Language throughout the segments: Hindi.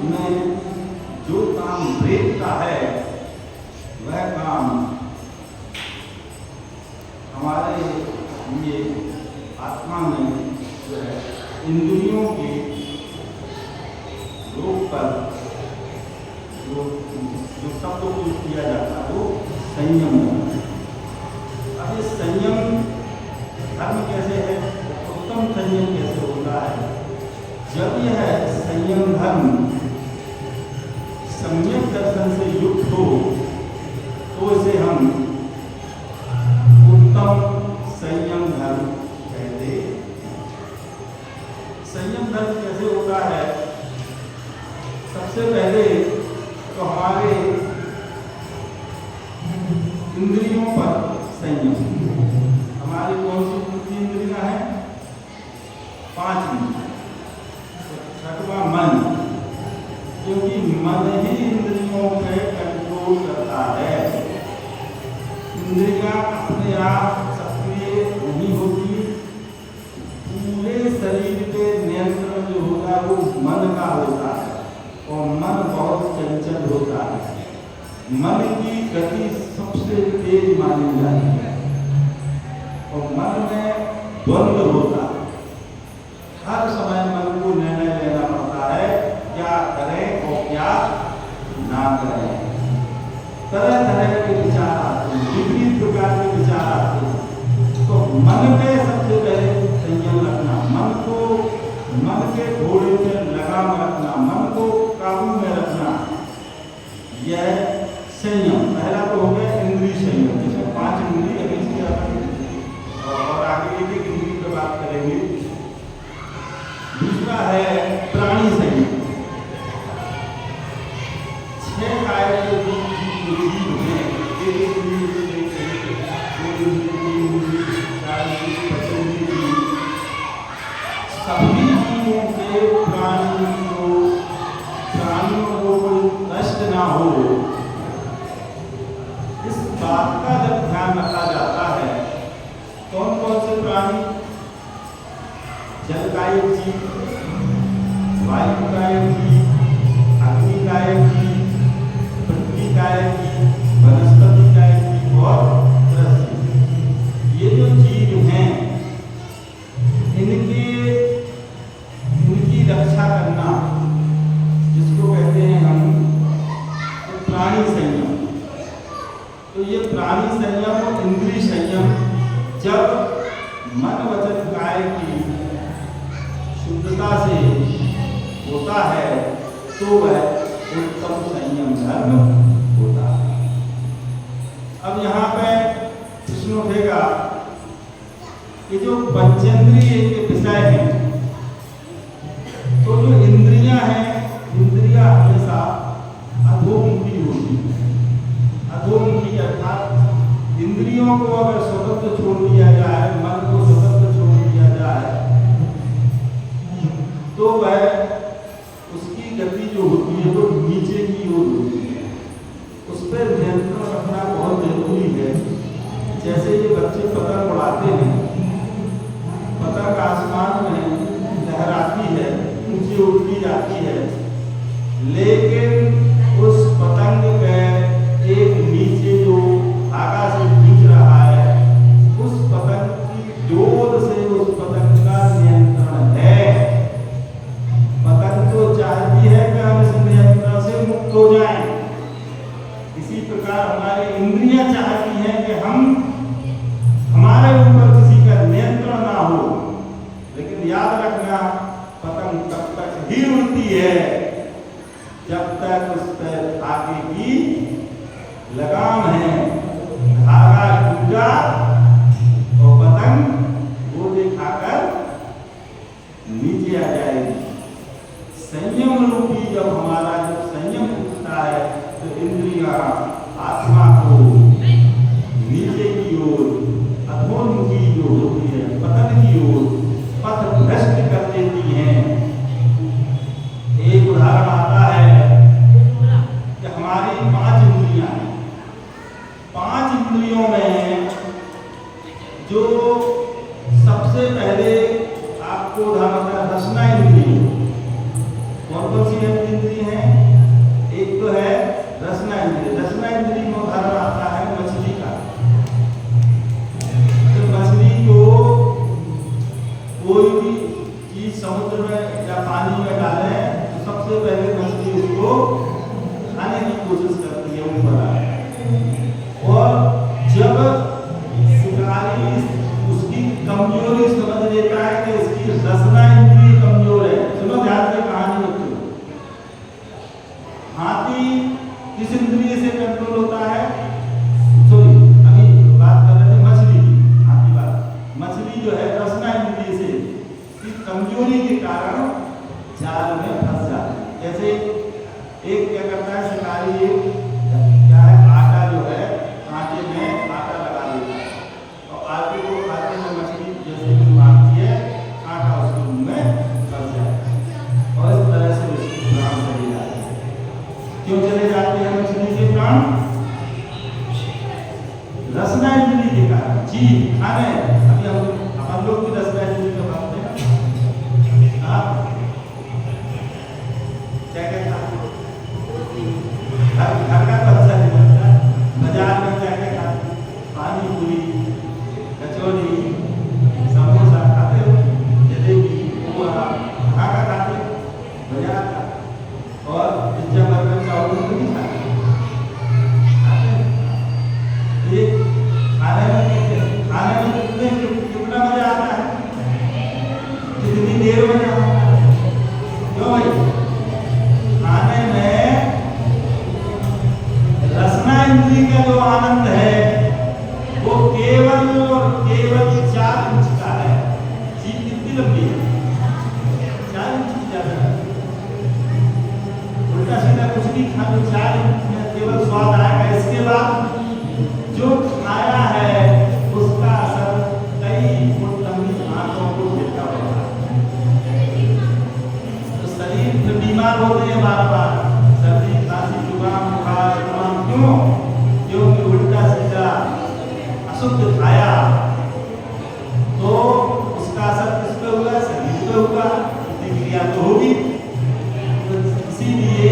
में जो काम ब्रेक का है वह काम हमारे लिए आत्मा में जो है इंद्रियों के रोग पर जो शब्द उपयोग किया जाता है वो संयम है। अब ये संयम धर्म कैसे है, उत्तम संयम कैसे होता है? जब यह संयम धर्म सम्यक दर्शन से युक्त हो तो इसे हम उत्तम संयम धर्म कहते हैं। संयम धर्म कैसे होता है? सबसे पहले तो हमारे इंद्रियों पर संयम। हमारी कौन सी कितनी इंद्रियां हैं? 5 इंद्रियां। छठवां मन, क्योंकि मन ही इंद्रियों पे कंट्रोल करता है। इंद्रियां अपने आप सक्रिय नहीं होती, पूरे शरीर पे नियंत्रण जो होता है वो मन का होता है और मन बहुत चंचल होता है। मन की गति सबसे तेज मानी जाती है और मन में द्वंद्व होता है। हर समय मन को निर्णय लेना पड़ता है, क्या करें और क्या ना करें। तरह तरह के विचार आते हैं, विभिन्न प्रकार के विचार आते हैं। तो मन पे सबसे पहले संयम रखना, मन के घोड़े पे लगाम रखना, मन को काबू में रखना, यह संयम। पहला तो हो गया इंद्रिय संयम, जिसमें 5 इंद्रिय और आगे एक इंद्रिय पर बात करेंगे। दूसरा है प्राणी संयम। 6 काया के जीव हैं, एक सभी जीवों के प्राणियों को नष्ट ना हो, इस बात का जब ध्यान रखा जाता है। कौन कौन से प्राणी? जल का एक जीव, वायु का एक जीव, अग्नि का एक जीव, पृथ्वी का एक जीव, वनस्पति का एक जीव और कृषि। ये जो जीव हैं इनकी रक्षा करना, जिसको कहते हैं हम तो प्राणी संयम। तो ये प्राणी संयम और इंद्रिय संयम जब मन वचन काया की शुद्धता से होता है तो वह उत्तम संयम धर्म होता है। अब यहाँ पे प्रश्न उठेगा कि जो पंचेंद्रिय के विषय हैं, तो जो इंद्रियां हैं, इंद्रियां हमेशा अधोमुखी होती है। अधोमुखी अर्थात इंद्रियों को अगर स्वतंत्र छोड़ दिया जाए, मन को स्वतंत्र छोड़ दिया जाए, तो वह उसकी गति जो होती है वो नीचे की ओर होती है। उस पर नियंत्रण रखना बहुत जरूरी है। जैसे ये बच्चे पतंग उड़ाते हैं, पतंग आसमान में लहराती है, ऊंची उड़ती जाती है, लेकिन उस पतंग पे एक नीचे जो धागा से खींच रहा है, उस पतंग की डोर से उस पतंग का नियंत्रण है। पतंग तो चाहती है कि हम इस नियंत्रण से मुक्त हो जाएं। इसी प्रकार हमारी इंद्रियां चाहती हैं कि हमारे ऊपर किसी का नियंत्रण ना हो। लेकिन याद रखना, पतंग तब तक ही उड़ती है जब तक उस पर धागे की लगाम है। धागा टूटा तो पतंग वो दिखाकर नीचे आ जाएगी। संयम रूपी जब हमारा जब संयम टूटता है तो इंद्रियां आत्मा को नीचे की ओर अधोमुखी जो होती है, पतन की ओर पथ भ्रष्ट कर देती हैं। एक उदाहरण आता है कि हमारी 5 इंद्रियां हैं। 5 इंद्रियों में जो सबसे पहले आपको उदाहरण रसना इंद्रिय, कौन कौन सी इंद्रिय है? सबसे पहले मछली उसको खाने की कोशिश करती है ऊपर आए, और जब शिकारी उसकी कमजोरी समझ लेता है कि इसकी रसना इंद्रिय कमजोर है। सुनो ध्यान से कहानी बच्चों। हाथी किस इंद्रिय से कंट्रोल होता है? सॉरी, अभी बात कर रहे थे मछली की। हाथी बात मछली जो है रसना इंद्रिय से की कमजोरी के कारण जाल में फंस जाती है। जैसे एक क्या करता है शिकारी, क्या है, आटा जो है आटे में आटा लगा देता है और आटे में मछली जैसे ही मारती है आटा उसके मुंह में फंस जाता है और इस तरह से उसकी प्राण चले जाते हैं। क्यों चले जाते हैं मछली के प्राण? रसना इंद्रिय के कारण। जी खाने, अभी हम लोग की रसना इंद्रिय का बात है। आप क्या क्या घर का तो अच्छा नहीं लगता, बाजार में जाके खाते पानी पूरी, कचौड़ी, समोसा खाते हो, जलेबी, पोहा, कहाँ का खाते? बाजार का। और पिज्जा बर्गर चाउमीन तो नहीं खाते। ये खाने में कितना मजा आता है, कितनी देर में आता है। क्यों भाई? खाने में रसना इंद्रिय का जो आनंद है वो केवल और केवल 4 इंच का है। जीभ कितनी लंबी है? 4 इंच की ज्यादा है। उल्टा सीधा कुछ भी खा लो 4 इंच में केवल स्वाद आएगा। इसके बाद जो खाया है उसका असर कई फुट लंबी आंखों को गिरता होगा। तो शरीर फिर बीमार होते हैं बार बार, सर्दी खांसी जुकाम बुखार तमाम। क्यों? क्योंकि उल्टा सीधा अशुद्ध खाया तो उसका असर किस पे होगा? शरीर पे होगा, प्रतिक्रिया तो होगी। तो इसीलिए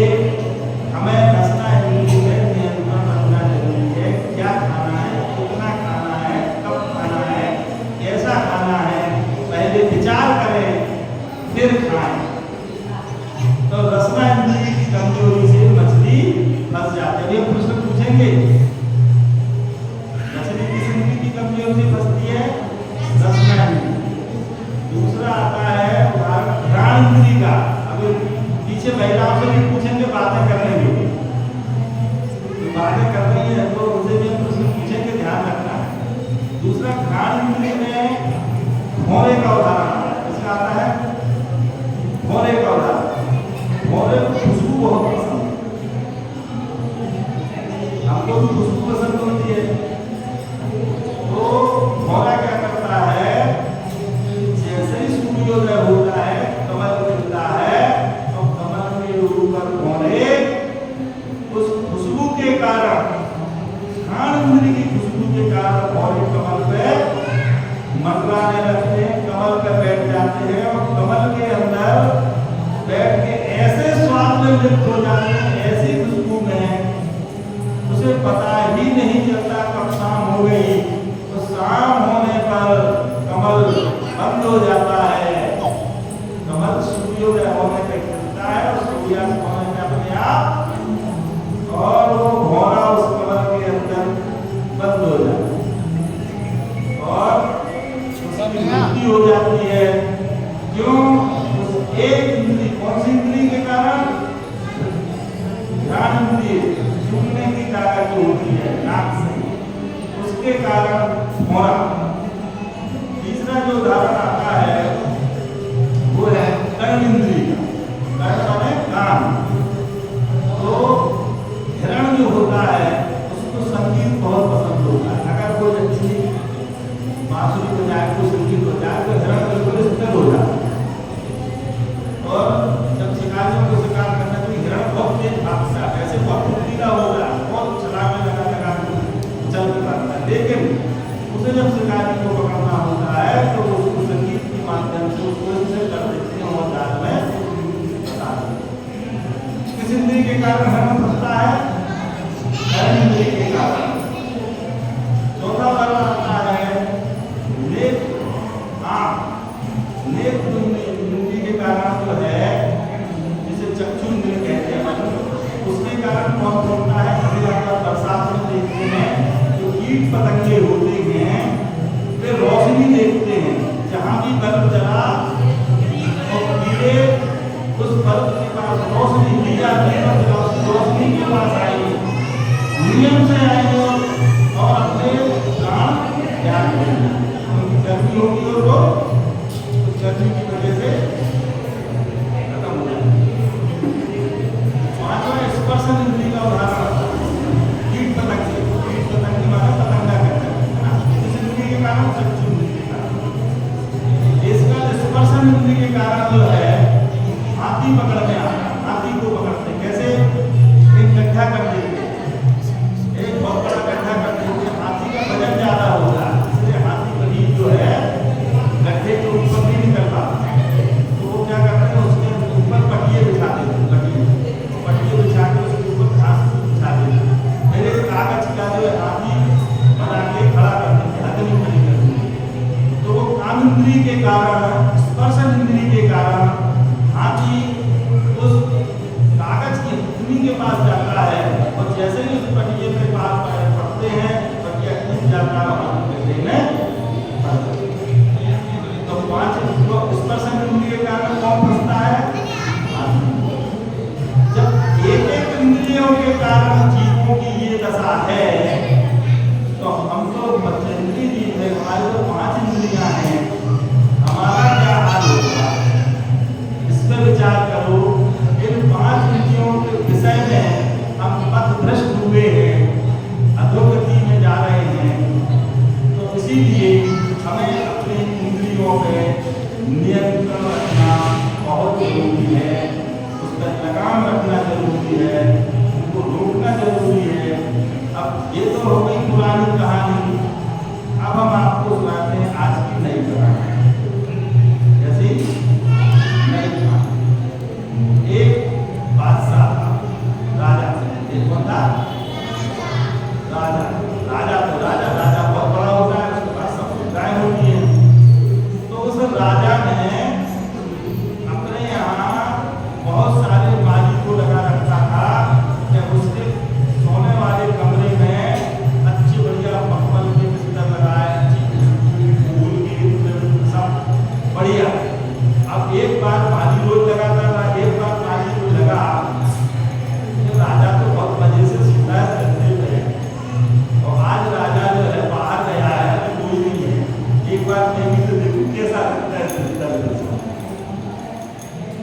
हमें रसना इंद्रिय में नियंत्रण रखना जरूरी है। क्या खाना है, कितना खाना है, कब खाना है, कैसा खाना है, पहले विचार करें फिर खाएं। तो रसना इंद्रिय की कमजोरी से मछली फंस जाती है। ये प्रश्न पूछेंगे, मछली किस इंद्रिय की कमजोरी से फंसती है? रसना इंद्रिय। दूसरा आता है उदाहरण घ्राण इंद्रिय का। अभी पीछे महिलाओं से भी पूछेंगे, बातें करने के बातें कर रही है तो उनसे भी प्रश्न पूछेंगे, ध्यान रखना। दूसरा घ्राण इंद्रिय में भौरे का उदाहरण आता है। इसका आता है भौरे का उदाहरण। भौरे को खुशबू बहुत पसंद है, हमको भी खुशबू पसंद होती है। तो भौरा क्या करता है, जैसे ही सूर्योदय होता है कमल खिलता है तो कमल के ऊपर भौरे उस खुशबू के कारण, घ्राण इंद्रिय की खुशबू के कारण भौरे कमल पे मंडराने लगते हैं, कमल पे बैठ जाते हैं और कमल के अंदर बैठ के ऐसे स्वाद में लिप्त हो जाते हैं, ऐसी खुशबू में उसे पता ही नहीं चलता कब शाम हो गई। तो शाम होने पर कमल बंद हो जाता है, कमल सूर्योदय होने पे खिलता है और सूर्यास्त होने पे अपने आप, और वो भौरा उस कमल के अंदर बंद हो जाता है और उसकी मृत्यु हो जाती है। क्यों? उस एक इंद्रिय, कौन सी इंद्रिय के कारण? घ्राण इंद्रिय, सुनने की ताकत जो होती है नाक से, उसके कारण भौरा। तीसरा जो उदाहरण आता है वो है कर्ण इंद्रिय का। कर्ण माने कान। तो हिरण जो होता है उसको संगीत बहुत पसंद होता है। अगर कोई अच्छी बांसुरी बजाए, कोई संगीत बजाए तो हिरण बिल्कुल स्थिर हो जाता है। और जब शिकारियों को शिकार करने तो हिरण बहुत तेज भागता है, ऐसे बहुत फुर्तीला होगा, बहुत छलांग लगा चल भी पाता है। लेकिन उसे जब शिकारी को पकड़ना होता है तो उसको संगीत के माध्यम से उसको इससे कर देते हैं और जाल में फंसा देते हैं। किस इंद्रिय के कारण हिरण फंसता है? कर्ण इंद्रिय के कारण। चौथा वाला आता है नेत्र, आँख। नेत्र इंद्रिय के कारण जो है, जिसे चक्षु हाथी को पकड़ते कैसे, एक गड्ढा कर देते, एक बहुत बड़ा गड्ढा कर देते, हाथी का वजन ज्यादा होता है इसलिए हाथी कभी जो है गड्ढे के ऊपर नहीं निकल पाता, तो वो क्या करते हैं उसके ऊपर पटिए बिछा देते, पटिए बिछा के उसके ऊपर घास बिछा देते, फिर एक कागज का जो हाथी बना के खड़ा कर देते, हथेली खड़ी कर देते, तो वो काम इंद्री के कारण, स्पर्श इंद्री के कारण हाथी उस कागज की हथनी के पास जाता है और जैसे ही उस पटिए पे पास पड़ते हैं पटिया खींच जाता है और हाथी के देह में, तो पांच स्पर्श इंद्रिय के कारण कौन फंसता है, जब एक एक इंद्रियों के कारण जीवों की ये दशा है तो हम तो पंचेंद्रिय जीव है, हमारे तो पांच इंद्रियां हैं, हमारा क्या हाल होगा, इस पर विचार करो। इन पांच इंद्रियों के विषय में हम पथभ्रष्ट हुए हैं, अधोगति में जा रहे हैं, तो इसीलिए हमें अपने इंद्रियों पे नियंत्रण रखना बहुत जरूरी है, उस पर लगाम रखना जरूरी है, उनको रोकना जरूरी है। अब ये तो हो गई पुरानी कहानी, अब हम आपको सुनाते हैं आज की नई कहानी। जैसे नई कहानी, एक बादशाह था, राजा, एक कौन था, राजा, राजा बहुत बड़ा होता है, उसके पास सब सुविधाएं होती है, तो उस राजा ने अपने यहाँ बहुत सारे माली को लगा रखा था कि उसके सोने वाले कमरे में अच्छी बढ़िया मखमल के बिस्तर लगाए, फूल की सब बढ़िया। अब एक बार माली रोज लगाता था, एक बार माली को लगा कि राजा तो बहुत मजे से सुता है धरती पे, और आज राजा जो है बाहर गया है तो कोई नहीं है, एक बार मैं भी तो देखूं कैसा लगता है सुता है,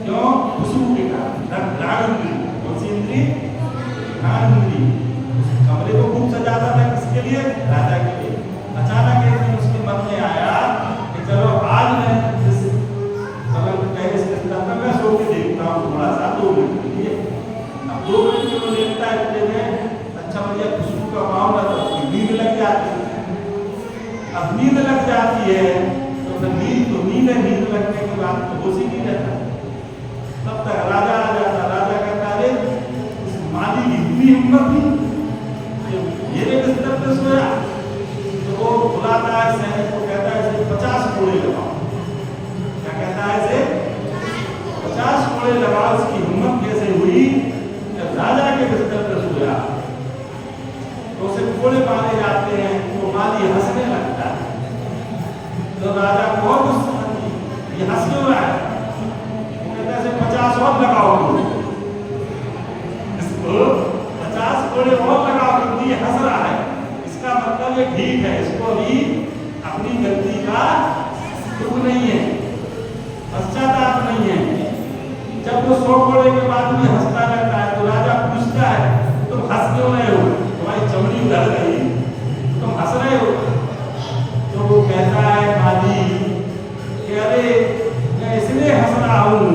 क्यों, खुशबू के कारण, घ्राण इंद्री, कौन सी इंद्री, घ्राण इंद्री, कमरे को खूब सजाता था, किसके लिए, राजा के लिए। अचानक एक दिन उसके मन में आया कि चलो आज मैं इस पलंग टेरेस के तरफ मैं सो के देखता हूँ थोड़ा सा 2 मिनट के लिए। अब 2 मिनट के लिए देखता है इतने में अच्छा बढ़िया खुशबू का मामला, तो नींद लग जाती है। अब नींद लग जाती है तो फिर नींद है, नींद लगने के बाद तो होश ही नहीं रहता, तब तक राजा आ जाता, राजा कहता अरे इस माली की इतनी हिम्मत थी मेरे बिस्तर पे सोया, तो वो बुलाता है सैनिक को, कहता है इसे 50 कोड़े लगाओ, क्या कहता है इसे 50 कोड़े लगाओ। इसकी हिम्मत कैसे हुई, राजा के बिस्तर पे सोया, तो उसे कोड़े मारे जाते हैं, तो माली हंसने लगता है, तो राजा को गुस्सा आती, ये हंस क्यों रहा है, वो कहता है 50 और लगाओ, इसको 50 कोड़े और लगाओ, क्योंकि ये हंस रहा है, इसका मतलब ये ठीक है, इसको भी अपनी गलती का दुख नहीं है, पश्चाताप नहीं है। जब वो 100 कोड़े के बाद भी हंसता रहता है तो राजा पूछता है तुम हंस क्यों रहे हो, तुम्हारी चमड़ी उधर गई, तुम हंस रहे हो, तो वो कहता है माली कि अरे मैं इसलिए हंस रहा हूँ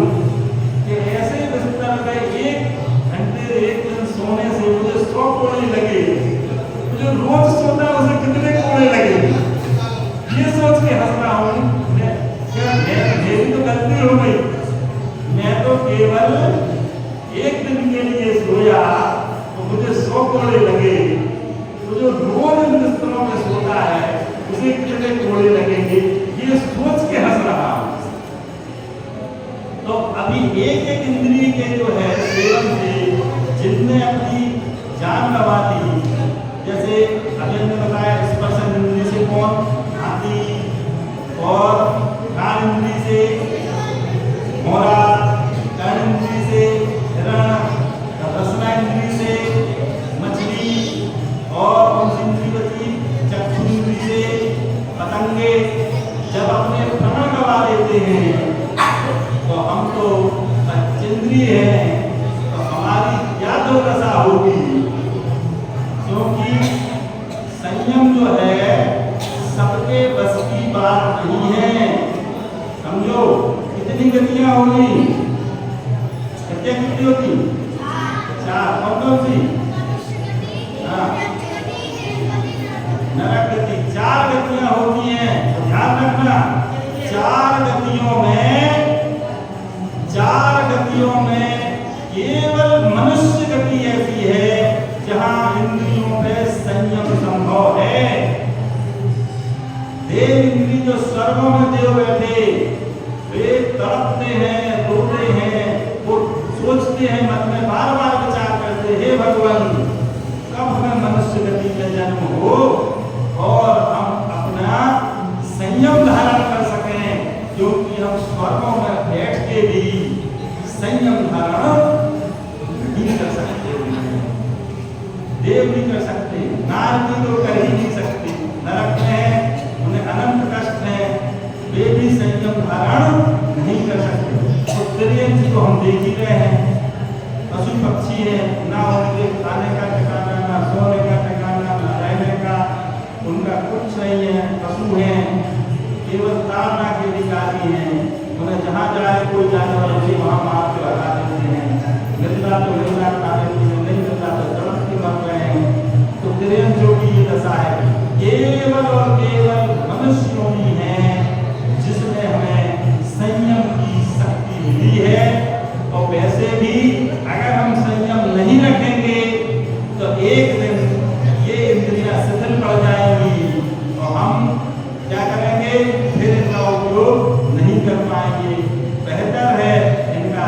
कि ऐसे बिस्तर में 1 घंटे 1 दिन सोने से मुझे 100 कोड़े लगे, मुझे रोज सोता उसे कितने कोड़े लगे, ये सोच के हंस रहा हूँ। मेरी तो गलती हो गई, मैं तो केवल 1 दिन के लिए सोया तो मुझे 100 कोड़े लगे, तो जो रोज इन बिस्तरों में सोता है उसे कितने कोड़े लगेंगे, ये सोच के हंस रहा हूँ। तो अभी एक एक इंद्रिय के जो है सेवन से जिनने अपनी जान गंवा दी, जैसे अभी हमने बताया स्पर्श इंद्रिय से कौन, हाथी, और घ्राण इंद्रिय से मोरा, कर्ण इंद्रिय से हिरण, रसना इंद्रिय से मछली, और कौन सी इंद्रिय बची, चक्षु इंद्रिय से पतंगे। जब अपने प्राण गंवा देते हैं तो हम तो पंचेंद्रिय हैं, तो हमारी क्या दुर्दशा होगी, क्योंकि संयम जो है सबके बस की बात नहीं है। समझो कितनी गतियां होगी, गतियां कितनी होती? चार। कौन कौन सी? हाँ, नरक गति। चार गतियां होती हैं, तो ध्यान रखना। चार गतियों में केवल मनुष्य गति ऐसी है जहां इंद्रियों पे संयम संभव है। देव इंद्री जो स्वर्गों में देव बैठे, वे तड़पते हैं, रोते हैं, वो सोचते हैं, मन में बार बार विचार करते, हे भगवान कब हमें मनुष्य गति में जन्म हो और हम अपना संयम धारण कर सकें, क्योंकि हम स्वर्गों में बैठ के भी संयम धारण नहीं कर सकते। देव नहीं कर सकते, नारदी तो कर ही नहीं सकते, नरक में उन्हें अनंत कष्ट है, वे भी संयम धारण नहीं कर सकते। तो त्रियंज को हम देख ही रहे हैं, पशु पक्षी है, ना उनके खाने का ठिकाना, ना सोने का ठिकाना, ना रहने का, उनका कुछ नहीं है। पशु है, केवल ताड़ना के अधिकारी हैं, उन्हें जहाँ जाए कोई जानवर उसे वहाँ मार के भगा देते हैं। मिलता तो मिलता खाने पीने, नहीं मिलता तो तड़प के मर रहे हैं। तो त्रियंजों की ये दशा है। केवल और केवल मनुष्यों ही है जिसमें हमें संयम की शक्ति मिली है। और वैसे भी अगर हम संयम नहीं रखेंगे तो एक दिन ये इंद्रियां शिथिल पड़ जाएंगी और हम क्या करेंगे, फिर इनका उपयोग नहीं कर पाएंगे। बेहतर है इनका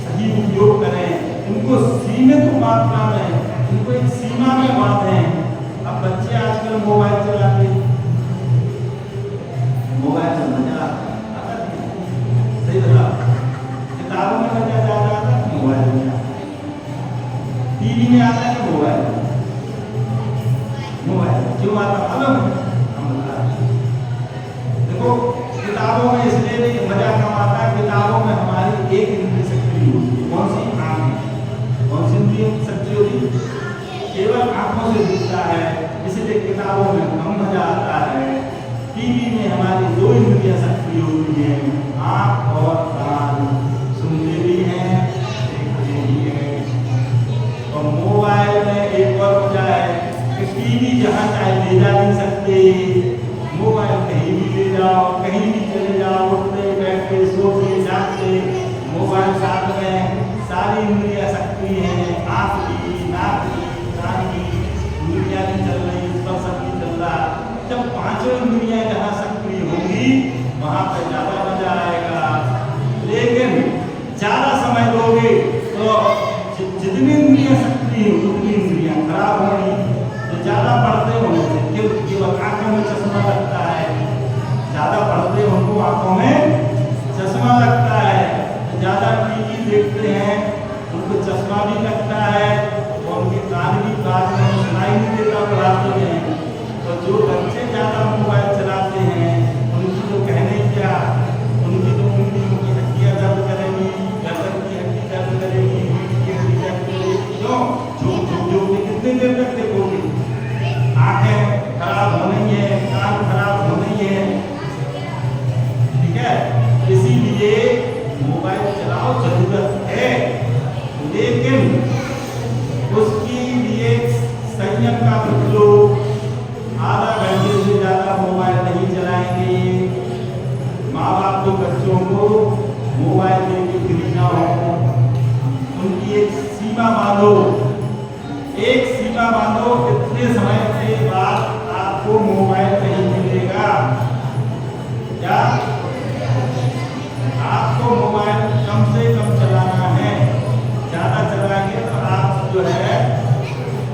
सही उपयोग करें, इनको सीमित मात्रा में, इनको एक सीमा में बांधें। अब बच्चे आजकल मोबाइल चलाते, मोबाइल से मजा आता है, सही बता, किताबों में मजा ज्यादा आता है, मोबाइल में टीवी में आता है, मोबाइल क्यों आता मालूम? देखो किताबों में इसलिए भी मजा कम आता है, किताबों में हमारी एक इंद्रिय सक्रिय होती है। कौन सी? आंखें। कौन सी इंद्रिय सक्रिय होती है? केवल आंखों से दिखता है, इसलिए किताबों में कम मजा आता है। टीवी में हमारी दो इंद्रियां सक्रिय होती हैं, आंख और कान, सुनते भी हैं, देखते भी हैं। और मोबाइल में एक और मजा है कि टीवी जहाँ चाहे ले जा नहीं सकते, मोबाइल कहीं भी ले जाओ, कहीं भी चले जाओ, उठते बैठते सोते जागते मोबाइल साथ में, सारी इंद्रियां सक्रिय हैं, आँख की, नाक की, कान की इंद्रियां भी चल रही, स्पर्श भी चल रहा। जब पांचों इंद्रियां जहाँ सक्रिय होंगी वहाँ पर ज्यादा मजा आएगा। लेकिन ज्यादा समय दोगे तो जितनी इंद्रियां सक्रिय हो उतनी इंद्रियां खराब होंगी। तो ज्यादा पढ़ते होने से केवल आंखों में चश्मा लगता है, ज्यादा पढ़ते उनको आंखों में चश्मा लगता है, ज्यादा टीवी देखते हैं उनको चश्मा भी लगता है और उनके कान भी बात में सुनाई नहीं देता पढ़ाते हैं। तो जो बच्चे ज्यादा मोबाइल चलाते हैं उनकी तो कहने क्या, उनकी तो उंगलियों की हड्डियां दर्द करेंगी, गर्दन की हड्डी दर्द करेगी, पीठ की हड्डी दर्द करेगी। क्यों? जो कितनी देर तक देखोगे? आंखें खराब होनी है, कान खराब होनी है, ठीक है। इसीलिए मोबाइल चलाओ, जरूरत है, लेकिन उसके लिए संयम का उपयोग, आधा घंटे से ज्यादा मोबाइल नहीं चलाएंगे। माँ बाप तो बच्चों को मोबाइल देके फ्री ना हो, उनकी एक सीमा बांधो, एक सीमा बांधो, कितने समय के बाद आपको मोबाइल नहीं मिलेगा। क्या आपको मोबाइल कम से कम चलाना है, ज्यादा चलाएंगे तो आप जो है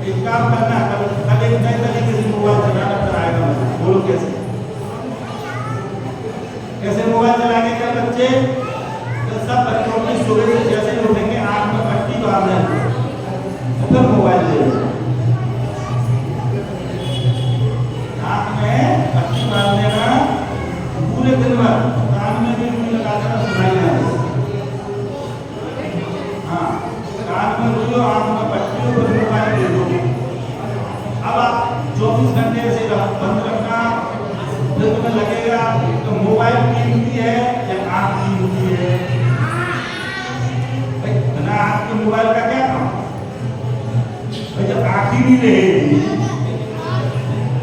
एक काम करना, कल एक नए तरीके से मोबाइल चलाना कराएगा। बोलो कैसे कैसे मोबाइल चलाएंगे? क्या बच्चे, तो सब बच्चों की सुबह से जैसे ही उठेंगे आंख में पट्टी बांध दें तो फिर मोबाइल ले आंख में पट्टी बांध देना, पूरे दिन भर कान में भी रुई लगा देना, सुनाई ना दे। हाँ, कान में रुई और आंख में पट्टी और फिर मोबाइल दे दो। अब आप 24 घंटे से बंद रखना, फिर तुम्हें लगेगा तो मोबाइल कीमती है या आंख कीमती है? भाई बिना आँख के मोबाइल का क्या काम? भाई जब आँख ही नहीं रहेगी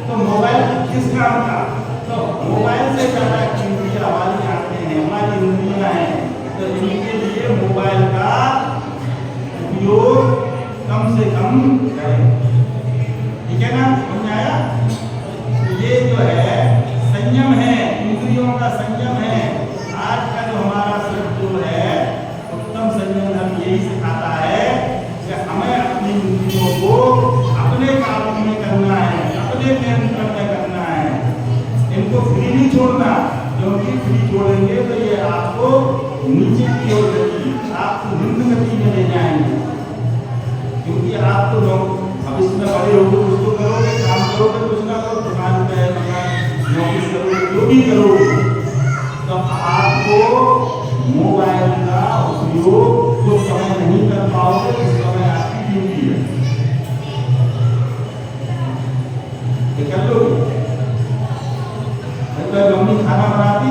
तो मोबाइल किस काम का? तो मोबाइल से ज़्यादा कीमती हमारी आँखें हैं, हमारी इंद्रियाँ हैं, तो इनके लिए मोबाइल का उपयोग कम से कम करें। ठीक है ना, समझ आया? ये जो है संयम है, इंद्रियों का संयम है। आज का जो हमारा शब्द जो है उत्तम संयम धर्म यही सिखाता है कि हमें अपनी इंद्रियों को अपने काबू में करना है, अपने नियंत्रण में करना है, इनको फ्री नहीं छोड़ना, क्योंकि फ्री छोड़ेंगे तो ये आपको नीचे की ओर गति, आपको निम्न गति में ले जाएंगे। क्योंकि आप तो भविष्य में बड़े होगे, उसको करोगे, काम करोगे, कुछ ना करो, दुकान पे नौकरी करोगे, जो भी करोगे, तो आपको मोबाइल का उपयोग कुछ समय नहीं कर पाओगे, उस समय आपकी ड्यूटी है। ये कर लोगे? मम्मी खाना बनाती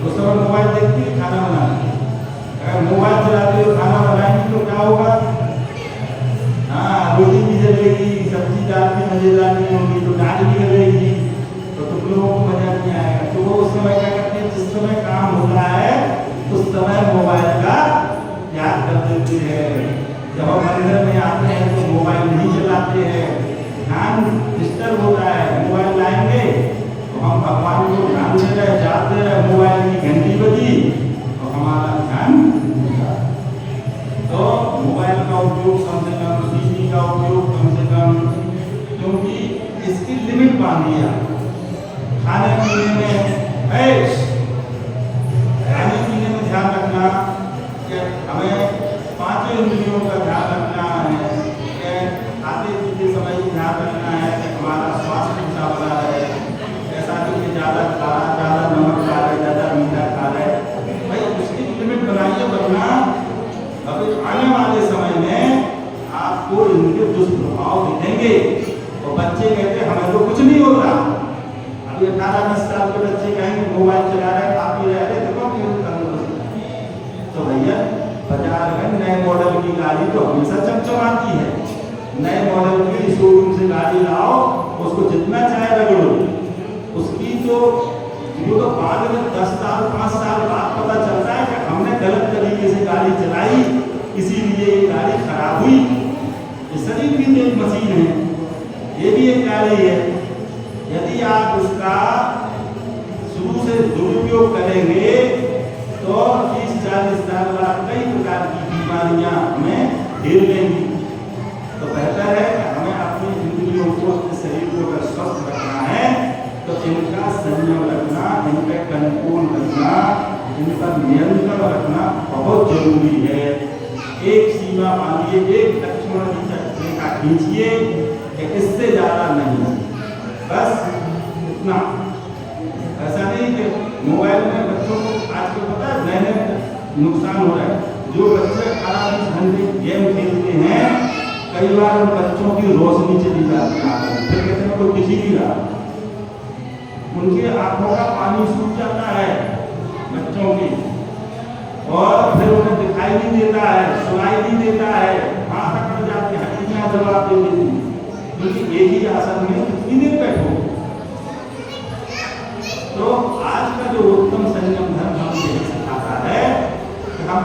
उस समय मोबाइल देखती, खाना बनाती। अगर मोबाइल चलाते हो खाना बनाएंगे तो क्या होगा? हाँ, रोटी भी जलेगी, सब्जी दाल भी मजेदार नहीं होगी, तो दाल भी जलेगी, तो तुम लोगों को मजा नहीं आएगा। तो वो उस समय क्या करते हैं, जिस समय काम हो रहा है उस समय मोबाइल का याद कर देते हैं। जब हम मंदिर में आते हैं तो मोबाइल नहीं चलाते हैं, ध्यान डिस्टर्ब होता है। मोबाइल लाएंगे तो हम भगवान को ध्यान दे रहे, जाते रहे, मोबाइल की घंटी बजी तो हमारा ध्यान, तो मोबाइल का उपयोग कम से कम, बिजली का उपयोग कम से कम, क्योंकि इसकी लिमिट बांधी है। खाने पीने में खाने पीने में ध्यान रखना कि हमें पांचों इंद्रियों का ध्यान रखना है, कि खाते पीते समय ही ध्यान रखना है कि हमारा स्वास्थ्य अच्छा बना रहे। ऐसा नहीं कि ज़्यादा खाना, ज़्यादा नमक खा रहे, ज़्यादा मीठा खा रहे, भाई उसकी लिमिट बनाइए, वरना अभी आने वाले समय में आपको इनके दुष्प्रभाव दिखेंगे। और बच्चे कहते हैं हमें तो कुछ नहीं होता। अभी 18-20 साल के बच्चे कहेंगे मोबाइल चला रहे, खा पी रहे, देखो तो भैया बाजार में नए मॉडल की गाड़ी तो हमेशा चमचमाती है। नए मॉडल की शोरूम से गाड़ी लाओ, उसको जितना चाहे रगड़ो, उसकी तो वो तो बाद में 10 साल 5 साल बाद पता चलता है कि हमने गलत तरीके से गाड़ी चलाई, इसीलिए ये गाड़ी खराब हुई। ये शरीर भी एक मशीन है, ये भी एक गाड़ी है। यदि आप उसका शुरू से दुरुपयोग करेंगे तो 30-40 साल बाद कई प्रकार की बीमारियां हमें घेर लेंगी। तो बेहतर है कि हमें अपनी इंद्रियों को, अपने शरीर को अगर स्वस्थ रखना है तो इनका संयम रखना, इन पर कंट्रोल रखना, इन पर नियंत्रण रखना बहुत जरूरी है। एक सीमा बांधिए, एक लक्ष्मण रेखा खींचिए, इससे ज्यादा नहीं, बस इतना। ऐसा नहीं कि मोबाइल में बच्चों को आजकल पता है नए नए नुकसान हो रहा है। जो बच्चे 18-20 घंटे गेम खेलते हैं, कई बार उन बच्चों की रोशनी चली जाती है, फिर कहते हैं कोई दिख नहीं रहा, उनकी आंखों का पानी सूख जाता है बच्चों की, और फिर उन्हें दिखाई नहीं देता है, सुनाई नहीं देता है, वहां तक पड़ जाती है, हड्डियां जवाब दे देती हैं, क्योंकि एक ही आसन में कितनी देर बैठो। तो आज का जो उत्तम संयम धर्म हमें यही सिखाता है कि हम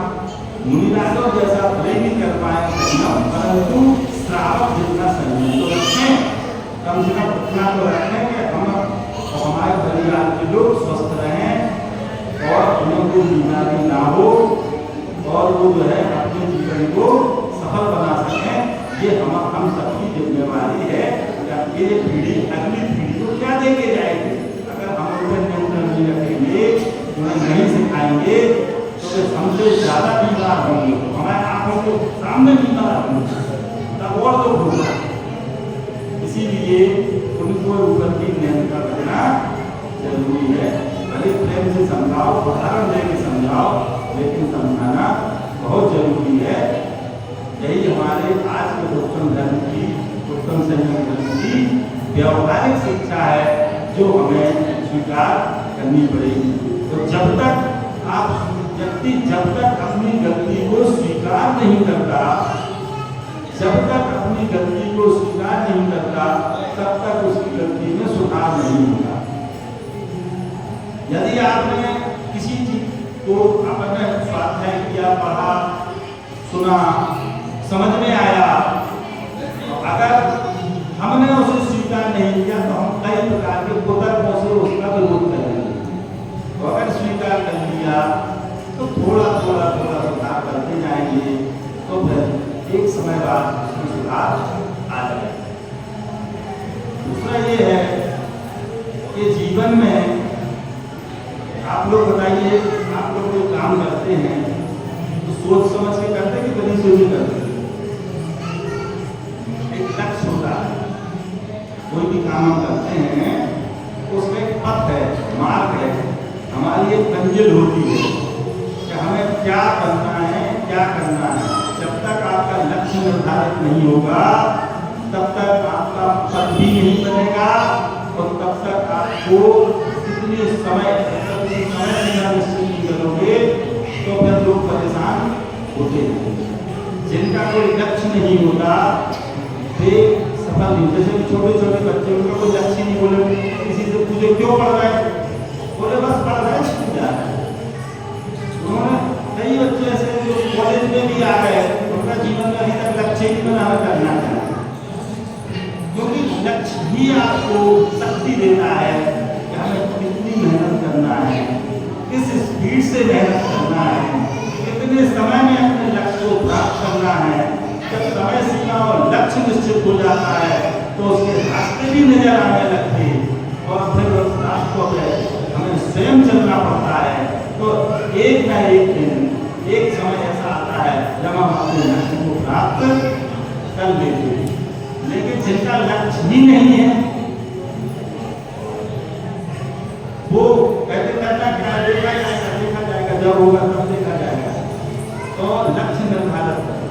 मुनिराजों जैसा भले नहीं कर पाए संयम, परंतु श्रावक जितना संयम तो रखें, कम से कम उतना तो रखें कि हम और हमारे परिवार के लोग स्वस्थ रहें और उन्हें कोई बीमारी ना हो, और वो जो है अपने जीवन को सफल बना सकें। ये हम सबकी जिम्मेवारी है कि ये पीढ़ी अगली पीढ़ी को क्या देके जाएगी। अगर हम उन्हें नियंत्रण नहीं रखेंगे, उन्हें नहीं सिखाएंगे, तो हमसे ज़्यादा बीमार होंगे, हमारे आंखों के सामने बीमार होंगे, तब और तो होगा। इसीलिए उनको ऊपर की नियंत्रण रखना जरूरी है। भले प्रेम से समझाओ, उदाहरण देकर समझाओ, लेकिन समझाना बहुत जरूरी है। यही हमारे आज के उत्तम धर्म की, उत्तम संयम धर्म की व्यावहारिक शिक्षा है जो हमें स्वीकार करनी पड़ेगी। तो जब तक आप व्यक्ति जब तक अपनी गलती को स्वीकार नहीं करता, जब तक अपनी गलती को स्वीकार नहीं करता, तब तक उसकी गलती में सुधार नहीं होगा। यदि आपने किसी चीज को आपने स्वाध्याय किया, पढ़ा, सुना, समझ में आया, अगर हमने उसे स्वीकार नहीं किया तो हम कई प्रकार के कुतर्कों से उसका विरोध करेंगे। तो अगर स्वीकार कर लिया तो थोड़ा थोड़ा थोड़ा सुधार करते जाएंगे, तो फिर एक समय बाद उसमें सुधार आ जाएगा। दूसरा ये है कि जीवन में आप लोग बताइए, आप लोग जो काम करते हैं तो सोच समझ के करते हैं कि बड़ी सोच करते हैं? एक लक्ष्य होता है, कोई भी काम हम करते हैं उसमें एक पथ है, मार्ग है, हमारी एक मंजिल होती है कि हमें क्या करना है, क्या करना है। जब तक आपका लक्ष्य निर्धारित नहीं होगा तब तक आपका पथ भी नहीं बनेगा, और तब तक आपको कितने समय सीमा निश्चित करोगे तो फिर लोग परेशान होते हैं। जिनका कोई लक्ष्य नहीं होता वे सफल नहीं। जैसे छोटे छोटे बच्चे, उनका कोई लक्ष्य नहीं, बोले किसी से पूछे क्यों पढ़ रहे हैं, बोले बस पढ़ रहे हैं, स्कूल जा रहे हैं। उन्होंने कई बच्चे ऐसे जो कॉलेज में भी आ गए, उनका जीवन में अभी तक लक्ष्य ही बना करना है, क्योंकि लक्ष्य ही आपको शक्ति देता है कि हमें कितनी मेहनत करना है, किस स्पीड से मेहनत करना है, कितने समय में अपने लक्ष्य को प्राप्त करना है। जब समय सीमा और लक्ष्य निश्चित हो जाता है तो उसके रास्ते भी नजर आने लगते हैं, और फिर उस रास्तों पर हमें स्वयं चलना पड़ता है। तो एक न एक दिन, एक समय ऐसा आता है जब हम अपने लक्ष्य को प्राप्त कर लेते हैं। लेकिन जिनका लक्ष्य ही नहीं है वो कहते करना क्या, देखा जाएगा, जब होगा तब देखा जाएगा। तो लक्ष्य निर्धारित करें,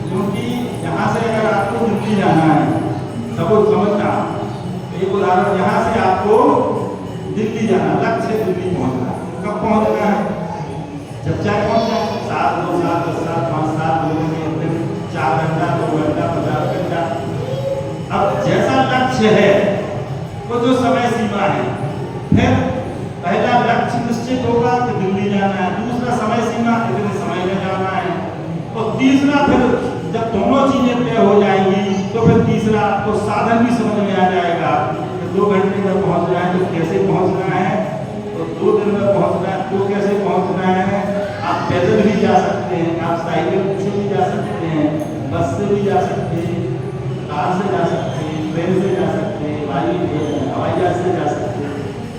क्योंकि यहाँ से अगर आपको दिल्ली जाना है, सबको समझना, एक उदाहरण, यहाँ से आपको दिल्ली जाना, लक्ष्य दिल्ली पहुँचना, कब पहुँचना है? जब चाहे पहुँच जाए, 7, 2 साल, 10 साल, 5 साल लोगों 4 घंटा, 2 घंटा, 50 घंटा। अब जैसा लक्ष्य है वो जो समय सीमा है, फिर पहला लक्ष्य निश्चित होगा कि दिल्ली जाना है, दूसरा समय सीमा इतने समय में जाना है, और तीसरा फिर जब दोनों चीजें तय हो जाएंगी तो फिर तीसरा आपको साधन भी समझ में आ जाएगा कि 2 घंटे में पहुंचना है तो कैसे पहुंचना है, तो 2 दिन में पहुंचना है तो कैसे पहुंचना है। आप पैदल भी जा सकते हैं, आप साइकिल से भी जा सकते हैं, बस से भी जा सकते हैं, कार से जा सकते हैं, ट्रेन से जा सकते हैं, हवाई जहाज से जा सकते हैं।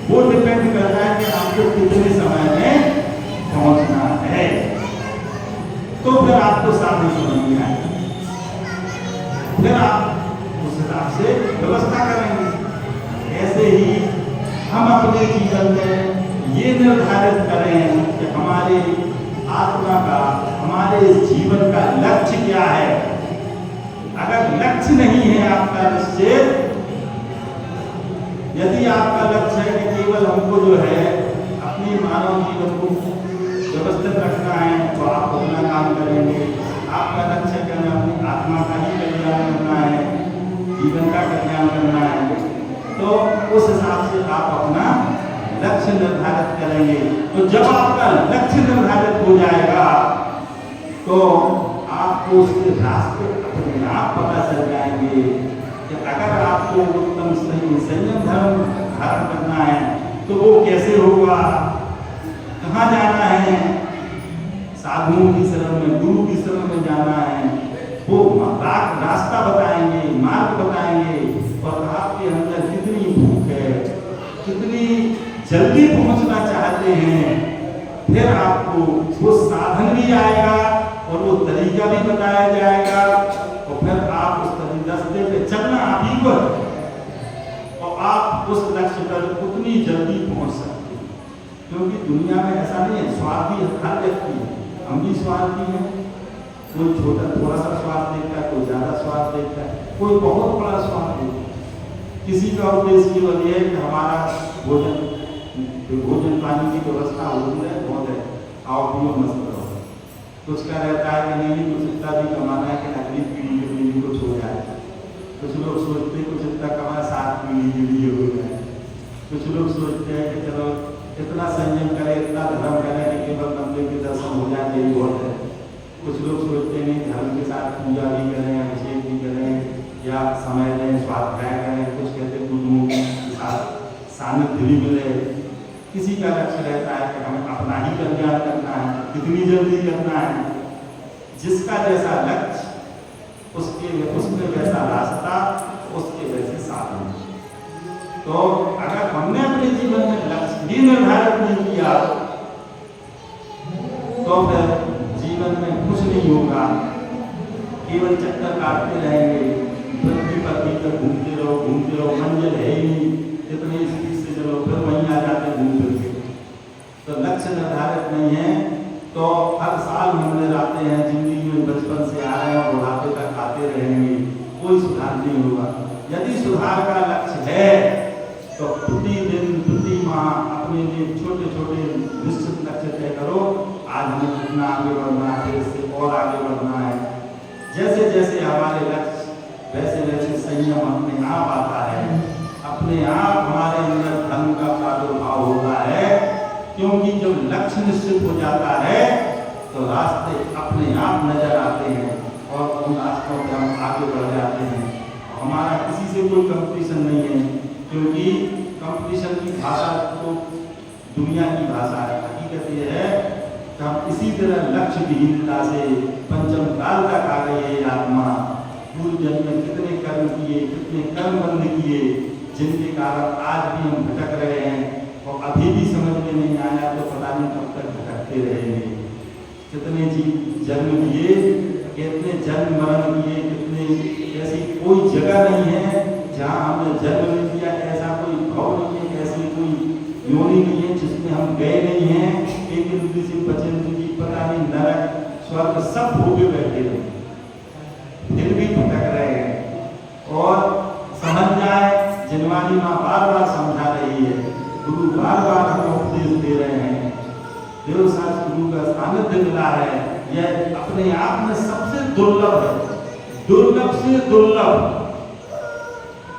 वो डिपेंड करता है कि आपको कितने समय में पहुंचना है, तो फिर आपको साधन समझ में आएगा, फिर आप उस हिसाब से व्यवस्था करेंगे। ऐसे ही हम अपने जीवन में ये निर्धारित करें कि हमारे आत्मा का, हमारे जीवन का लक्ष्य क्या है। अगर लक्ष्य नहीं है आपका निश्चित, यदि आपका लक्ष्य है कि केवल हमको जो है अपनी मानव जीवन को व्यवस्थित रखना है तो आप अपना काम करेंगे। आपका लक्ष्य है कि हमें अपनी आत्मा का ही कल्याण करना है, जीवन का कल्याण करना है, तो उस हिसाब से आप अपना लक्ष्य निर्धारित करेंगे। तो जब आपका लक्ष्य निर्धारित हो जाएगा तो आपको उसके रास्ते अपने आप पता चल जाएंगे कि अगर आपको उत्तम सही संयम धर्म धारण करना है तो वो कैसे होगा, कहाँ जाना है, साधुओं की शरण में, गुरु की शरण में जाना है, वो रास्ता बताएंगे, मार्ग बताएंगे, और आपके अंदर कितनी भूख है, कितनी जल्दी पहुंचना चाहते हैं, फिर आपको वो साधन भी आएगा और वो तरीका भी बताया जाएगा, और फिर आप उस रास्ते पे चलना आप ही को, और आप उस लक्ष्य पर उतनी जल्दी पहुंच सकते हैं। क्योंकि दुनिया में ऐसा नहीं है, स्वार्थी हर व्यक्ति है, हम भी स्वार्थी हैं, कोई छोटा थोड़ा सा स्वार्थ देखता है, कोई ज्यादा स्वार्थ देखता है, कोई बहुत बड़ा स्वार्थ देखता है। किसी का उद्देश्य केवल ये है कि हमारा भोजन पानी की व्यवस्था हो जाए, बहुत है, खाओ पियो मस्त रहो। कुछ का रहता है कि नहीं कुछ इतना भी कमाना है कि अगली पीढ़ी के लिए भी कुछ हो जाए। कुछ लोग सोचते हैं कुछ इतना कमाए 7 पीढ़ी के लिए हो जाए। कुछ लोग सोचते हैं कि चलो इतना संयम करें इतना धर्म करें कि केवल मंदिर के दर्शन हो जाए यही बहुत है। कुछ लोग सोचते हैं नहीं धर्म के साथ पूजा भी करें अभिषेक भी करें या समय दें स्वाध्याय करें। कुछ कहते गुरुओं के साथ सानिध्य भी मिले। किसी का लक्ष्य रहता है कि हमें अपना ही कल्याण करना है, कितनी जल्दी करना है। जिसका जैसा लक्ष्य उसके वैसा रास्ता उसके वैसे साधन। तो अगर हमने अपने जीवन में लक्ष्य भी निर्धारित नहीं किया तो फिर जीवन में कुछ नहीं होगा। केवल चक्कर काटते रहेंगे, पृथ्वी पर भीतर घूमते रहो, मंजिल है ही नहीं। इतनी स्पीड से चलो फिर वहीं आ जाते घूम फिर के। तो लक्ष्य निर्धारित नहीं है तो हर साल मंदिर आते हैं, जिंदगी में बचपन से आ रहे हैं बुढ़ापे तक आते रहेंगे, कोई सुधार नहीं होगा। यदि सुधार का लक्ष्य है तो प्रतिदिन प्रति माह अपने लिए छोटे छोटे निश्चित लक्ष्य तय करो। आज हमें कितना आगे बढ़ना है, इससे और आगे बढ़ना है। जैसे जैसे हमारे लक्ष्य वैसे वैसे संयम अपने आप आता है, अपने आप हमारे अंदर धर्म का प्रादुर्भाव होता है। क्योंकि जब लक्ष्य निश्चित हो जाता है तो रास्ते अपने आप नजर आते हैं और उन रास्तों पर हम आगे बढ़ जाते हैं। हमारा किसी से कोई कंपटीशन नहीं है, क्योंकि कंपटीशन की भाषा तो दुनिया की भाषा है। हकीकत ये है कि हम इसी तरह लक्ष्य विहीनता से पंचम काल तक आ गई है। आत्मा पूर्व जन्म में कितने कर्म किए, कितने कर्म बंद किए, जिनके कारण आज भी हम भटक रहे हैं और अभी भी समझ में नहीं आया तो पता नहीं कब तक भटकते रहेंगे। कितने जन्म लिए, कितने जन्म मरण किए, कितने ऐसी कोई जगह नहीं है जहाँ हमने जन्म नहीं किया। ऐसा कोई भाव नहीं है, ऐसी कोई योनि नहीं है जिसमें हम गए नहीं हैं। एक इंद्री से पचेंद्र की पता नहीं नरक स्वर्ग सब भोगे बैठे रहे, फिर भी भटक रहे हैं। और समझ जाए, जिनवानी माँ बार बार समझा रही है, गुरु बार बार हमें उपदेश दे रहे हैं। देव शास्त्र गुरु का सानिध्य मिला है, यह अपने आप में सबसे दुर्लभ है, दुर्लभ से दुर्लभ।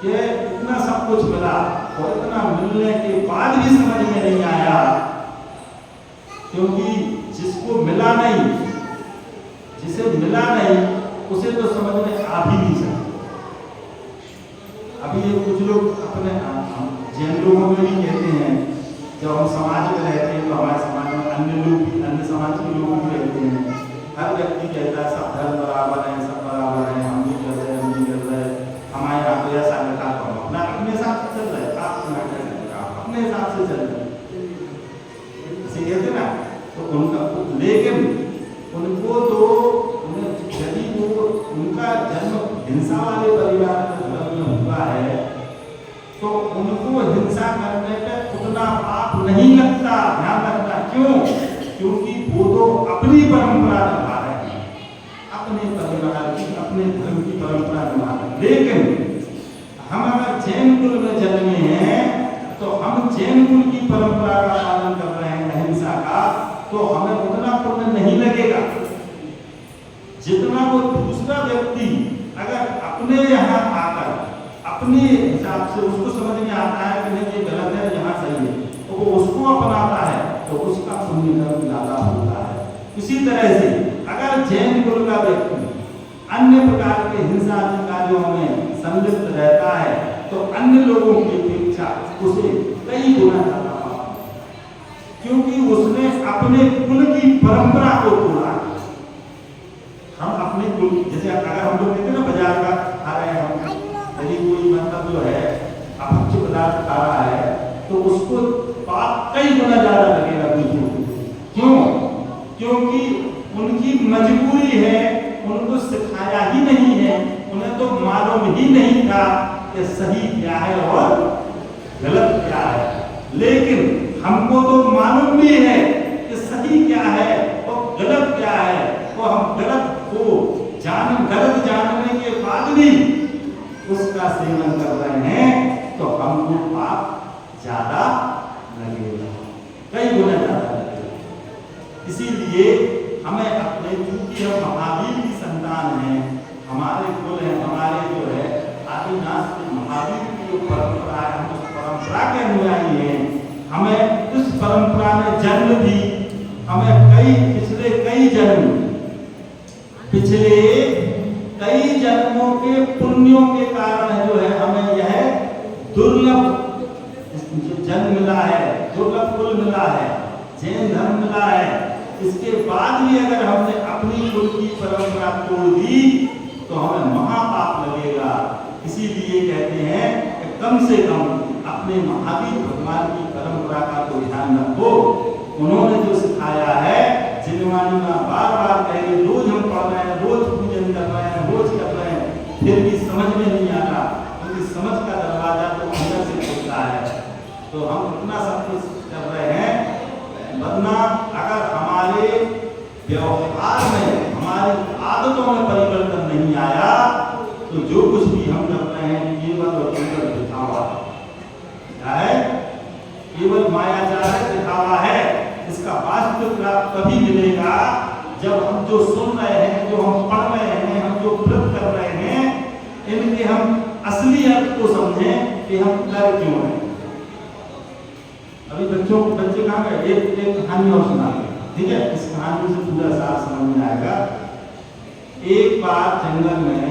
कि इतना सब कुछ मिला और इतना मिलने के बाद भी समझ में नहीं आया, क्योंकि जिसको मिला नहीं, जिसे मिला नहीं उसे तो समझ में आ भी नहीं सकता। अभी ये कुछ लोग अपने जैन लोगों में भी कहते हैं, जब हम समाज में रहते हैं तो हमारे समाज में अन्य लोग भी, अन्य समाज के लोग भी रहते हैं। हर व्यक्ति कहता है सब धर्म बराबर है, सब बराबर है, हम भी कर रहे हैं, हम भी कर रहे हैं, हमारे यहाँ तो ऐसा लिखा तो हम अपना अपने हिसाब से चल रहे हैं, आप अपने हिसाब से चल रहे हैं, इसे कहते ना। तो उनका, लेकिन उनको तो यदि वो उनका जन्म हिंसा वाले परिवार में हुआ है तो उनको हिंसा करने पे उतना पाप नहीं लगता। ध्यान रखना, क्यों? क्योंकि वो तो अपनी परंपरा निभा रहे हैं, अपने परिवार की, अपने धर्म की परंपरा निभा रहे हैं। लेकिन हम अगर जैन कुल में जन्मे हैं तो हम जैन कुल की परंपरा का पालन कर रहे हैं, अहिंसा का, तो हमें उतना पुण्य नहीं लगेगा जितना वो दूसरा व्यक्ति अगर अपने यहाँ आकर अपने हिसाब से उसको समझ में आता है कि नहीं ये गलत है, यहाँ सही है, तो वो उसको अपनाता है तो उसका पुण्य कर्म ज्यादा होता है। इसी तरह से अगर जैन कुल का व्यक्ति अन्य प्रकार के हिंसा कार्यों में संलिप्त रहता है तो अन्य लोगों की अपेक्षा उसे कई गुना ज्यादा पाप, क्योंकि उसने अपने कुल की परंपरा को तोड़ा। हम अपने कुल, जैसे अगर हम लोग कहते हैं ना बाजार का खा रहे हैं, हम यदि कोई मतलब जो है अपच पदार्थ खा रहा है तो उसको पाप कई गुना ज्यादा लगेगा दूसरों को। क्यों? क्योंकि उनकी मजबूरी है, उनको सिखाया ही नहीं है, उन्हें तो मालूम ही नहीं था कि सही क्या है और गलत क्या है। लेकिन हमको तो मालूम भी है कि सही क्या है और गलत क्या है, तो हम गलत को गलत जानने के बाद भी उसका सेवन कर रहे हैं तो हमको पाप ज्यादा लगेगा, कई गुना ज्यादा लगेगा। इसीलिए हमें अपने, चूंकि हम महावीर की संतान हैं, हमारे कुल हैं, हमारे जो है आदिनाथ महावीर की जो परंपरा है, हम उस परंपरा के अनुयायी हैं। हमें इस परंपरा में जन्म भी, हमें पिछले कई जन्मों के पुण्यों के कारण जो है हमें यह दुर्लभ जन्म मिला है, दुर्लभ कुल मिला है, जैन धर्म मिला है। इसके बाद भी अगर हमने अपनी कुल की परंपरा तोड़ दी तो हमें महापाप लगेगा। इसीलिए कहते हैं कि कम से कम अपने महावीर भगवान की परंपरा का तो ध्यान रखो। उन्होंने जो सिखाया है, जिनवानी में बार बार कहेंगे, रोज हम पढ़ रहे हैं, रोज पूजन कर रहे हैं, रोज कर रहे हैं, फिर भी समझ में नहीं आता, क्योंकि समझ का दरवाजा तो अंदर से खुलता है। तो हम इतना सब कुछ कर रहे हैं, वरना अगर हमारे व्यवहार में, हमारी आदतों में परिवर्तन नहीं आया तो जो कुछ भी हम कर रहे हैं केवल और केवल दिखावा है, केवल मायाजाल है, दिखावा है। इसका वास्तविक लाभ तभी मिलेगा जब हम जो सुन रहे हैं, जो हम पढ़ रहे हैं, हम जो व्रत कर रहे हैं, इनके हम असली अर्थ को समझें कि हम कर क्यों रहे हैं। अभी बच्चे कहाँ गए? एक कहानी और सुना, ठीक है? इस कहानी से पूरा सार समझ में आएगा। एक बार जंगल में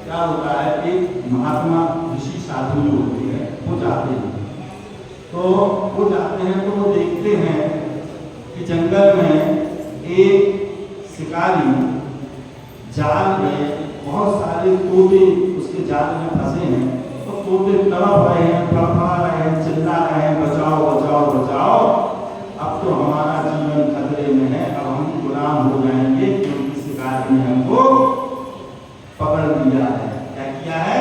क्या होता है, एक महात्मा ऋषि साधु जो होते हैं वो जाते हैं, तो वो देखते हैं कि जंगल में एक शिकारी जाल में बहुत सारे तोते उसके जाल में फंसे हैं। तो तोते तड़प रहे हैं, फड़फड़ा रहे हैं, चिल्ला रहे हैं, बचाओ बचाओ बचाओ, अब तो हमारा जीवन खतरे में है, अब हम गुलाम हो जाएंगे, क्योंकि शिकारी ने हमको पकड़ लिया है। क्या किया है?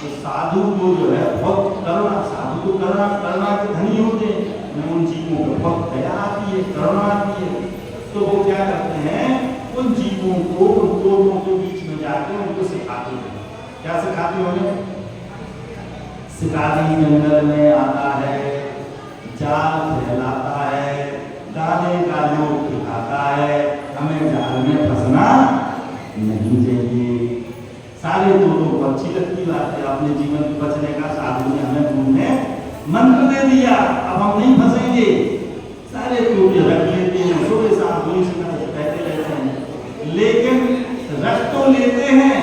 तो साधु को जो है बहुत करुणा, साधु को करुणा के धनी होते हैं, उन जीवों को बहुत दया आती है, करुणा आती है। तो वो क्या करते हैं, उन जीवों को, उन तोतों के बीच में जाकर उनको सिखाते हैं। क्या सिखाते होंगे? शिकारी जंगल में आता है, जाल फैलाता है, दाने का लोग खिलाता है, हमें जाल में फंसना नहीं चाहिए। सारे तोतों को अच्छी लगती बात है, अपने जीवन में बचने का साधु ने हमें उन्होंने मंत्र दे दिया, अब हम नहीं फंसेंगे। सारे तोते रख लेते हैं, सुबह शाम वही कहते रहते हैं, लेकिन रख तो लेते हैं,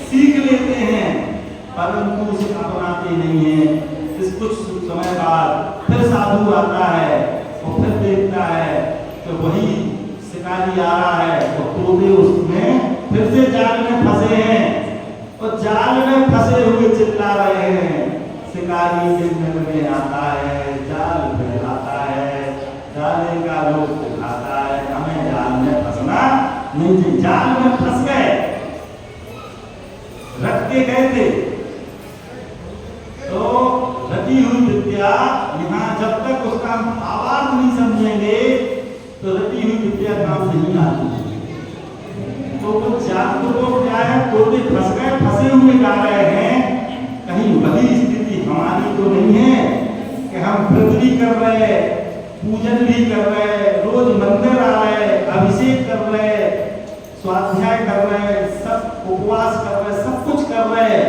सीख लेते हैं, परंतु उसे अपनाते नहीं हैं। इस कुछ समय बाद फिर साधु आता है और फिर देखता है तो वही शिकारी आ रहा है, तो तोते उसमें फिर से जाल में फंसे हैं और जाल में फंसे हुए चिल्ला रहे हैं। शिकारी जंगल में आता है, जाल फैलाता है, जाले का लोग खिलाता है, हमें जाल में फंसना नहीं चाहिए। जाल में फंस गए, रख के गए थे, तो रटी हुई विद्या यहाँ जब तक उसका भावार्थ नहीं समझेंगे तो रटी हुई विद्या काम नहीं आती। तो कुछ जातकों को क्या है, तोते फंस गए, फंसे हुए गा रहे हैं, कहीं वही स्थिति हमारी तो नहीं है कि हम व्रत भी कर रहे, पूजन भी कर रहे, रोज मंदिर आ रहे, अभिषेक कर रहे, स्वाध्याय कर रहे, सब उपवास कर रहे, सब कुछ कर रहे,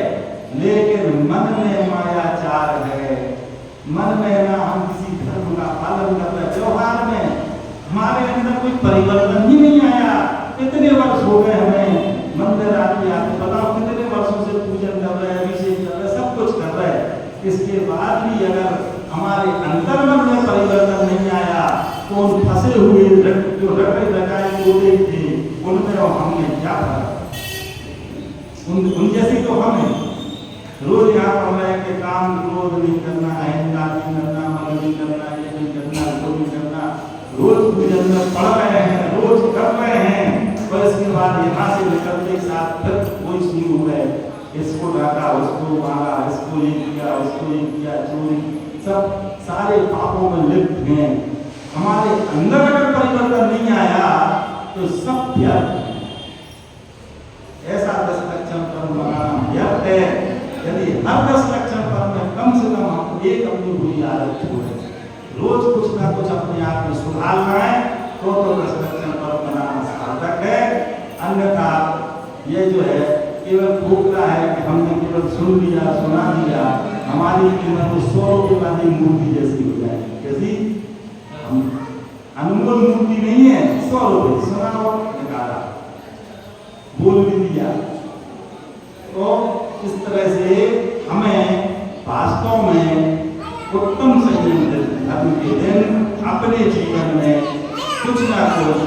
लेकिन मन में मायाचार है। मन में ना हम किसी धर्म का पालन कर रहे, व्यवहार में हमारे अंदर कोई परिवर्तन ही नहीं आया। कितने वर्ष हो गए हमें मंदिर आते आते, बताओ कितने वर्षों से पूजन कर रहे, अभिषेक कर रहे, सब कुछ कर रहे, इसके बाद भी अगर हमारे अंतर्मन में परिवर्तन नहीं आया तो उन फंसे हुए जो रटे लगाए तोते थे उनमें और हमने क्या फर्क? उन जैसी तो हम हैं। रोज यहाँ पढ़ रहे हैं कि काम क्रोध नहीं करना, अहंकार नहीं करना, मन नहीं करना, ये नहीं करना, वो नहीं करना, रोज पूजन में पढ़ रहे हैं, रोज कर रहे हैं, और इसके बाद यहाँ से निकलने के साथ फिर कोई शुरू हो गए, इसको डाका, उसको मारा, इसको ये किया, उसको ये किया, चोरी, सब सारे पापों में लिप्त हैं। हमारे अंदर अगर परिवर्तन नहीं आया तो सब व्यर्थ है। ऐसा 10 लक्षण कर्म बनाना व्यर्थ है। यदि हर 10 लक्षण कर्म में कम से कम हम एक अपनी बुरी आदत छोड़े, रोज कुछ ना कुछ अपने आप में सुधारना है तो कंस्ट्रक्शन पर बनाना सार्थक है। अन्यथा ये जो है केवल खोखला है कि हमने केवल सुन लिया सुना दिया, हमारी कीमत 100 रुपये वाली मूर्ति जैसी हो जाएगी। कैसी? अनमोल मूर्ति नहीं है, 100 रुपये सुना और निकाला, बोल भी दिया। तो इस तरह से हमें वास्तव में उत्तम संयम धर्म के दिन अपने जीवन में कुछ ना कुछ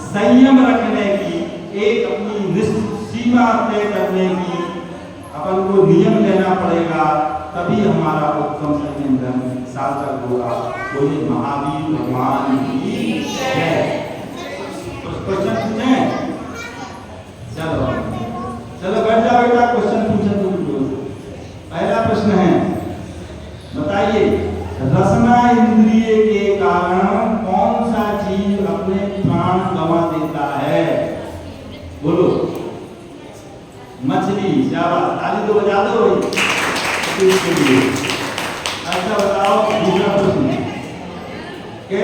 संयम रखने की, एक अपनी निश्चित सीमा तय करने की अपन को नियम लेना पड़ेगा, तभी हमारा उत्तम संयम धर्म सार्थक होगा। तो ये महावीर भगवान की है। कुछ क्वेश्चन पूछे? चलो चलो बैठ जाओ बेटा, क्वेश्चन पूछे तुम लोग। पहला प्रश्न है, बताइए रसना इंद्रिय के कारण कौन सा जीव अपने प्राण गंवा देता है? बोलो। मछली। शाबाश, ताली तो बजा दो भाई इसके लिए। अच्छा बताओ दूसरा प्रश्न के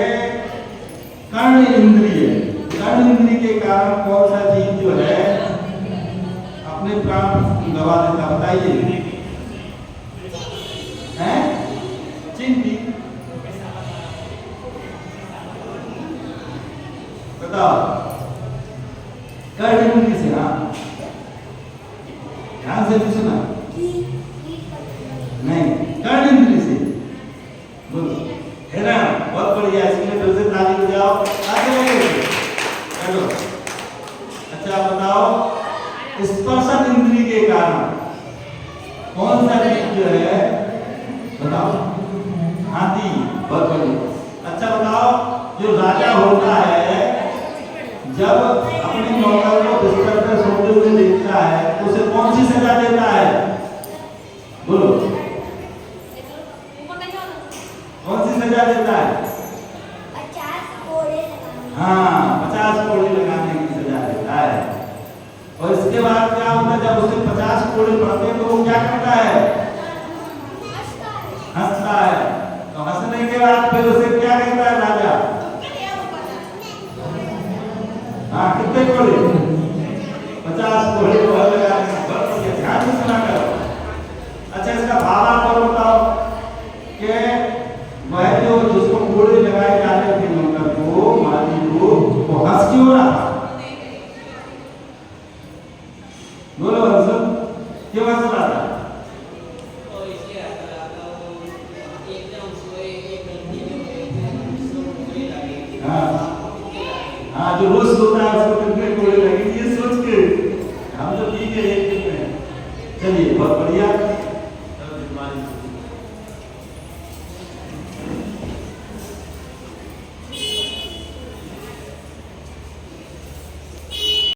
कर्ण इंद्रिय के कारण कौन सा जीव जो है अपने प्राण गंवा देता? बताइए। हैं? चिंटी। बताओ। कर्ण इंद्रिय से। हाँ ध्यान से भी सुना नहीं, कर्ण इंद्रिय से। बोलो। हिरण। बहुत बढ़िया, इसके फिर से ताली बजाओ। आगे लगे चलो। अच्छा बताओ स्पर्शन इंद्रिय के कारण कौन सा जीव जो है? बताओ। हाथी। बहुत बढ़िया। अच्छा बताओ जो राजा होता है जब अपने नौकर को बिस्तर पर सोते हुए देखता है तो उसे कौन सी सजा देता है? बोलो। कौन सी सजा देता है? 50 कोड़े लगाने। हाँ 50 कोड़े लगाने की सजा देता है। और इसके बाद क्या होता है? जब उसे 50 कोड़े पड़ते हैं तो वो क्या करता है? हंसता है। तो हंसने के बाद फिर उसे क्या कहता है राजा? हाँ कितने कोड़े? 50 कोड़े को हर लगाने का। ध्यान से सुना करो। अच्छा इसका भावार्थ और बताओ कि वह जो जिसको कोड़े लगाए जाते थे नौकर को, माली को, वो हंस क्यों रहा था? बोलो हंसो, क्यों हंस रहा था? हाँ जो रोज सोता है उसको कितने कोड़े लगेंगे ये सोच के हम तो ठीक है एक दिन में। चलिए बहुत बढ़िया।